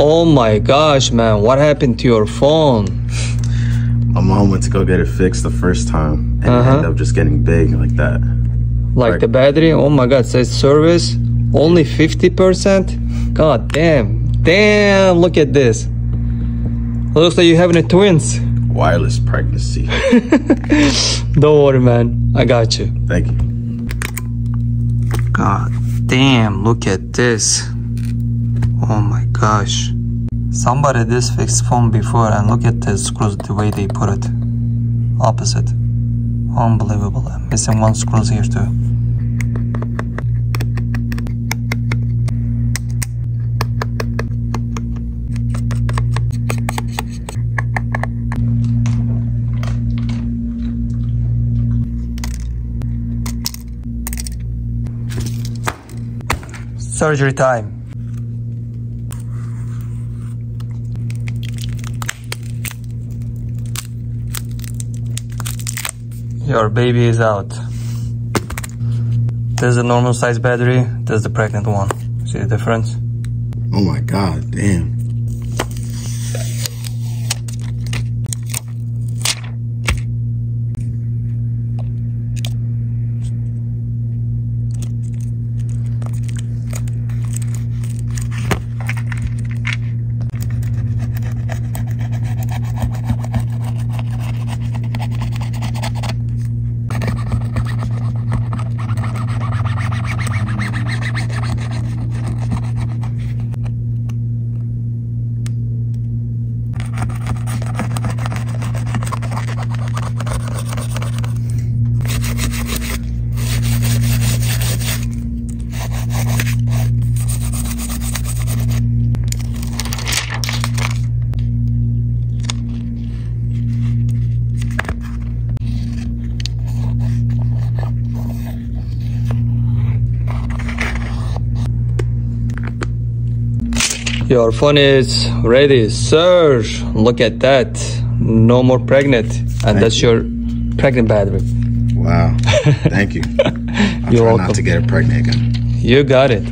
Oh my gosh, man, what happened to your phone? My mom went to go get it fixed the first time, and it ended up just getting big like that. Like the battery? Oh my god, says service only 50%. God damn. Damn, look at this. Looks like you're having a twins. Wireless pregnancy. Don't worry, man, I got you. Thank you. God damn, look at this. Oh my gosh. Somebody this fixed phone before, and look at the screws, the way they put it. Opposite. Unbelievable. I'm missing one screw here too. Surgery time. Your baby is out. This is a normal size battery, this is the pregnant one. See the difference? Oh my god, damn. Your phone is ready, sir. Look at that. No more pregnant. And that's your pregnant battery. Wow. Thank you. I'll try not to get her pregnant again. You got it.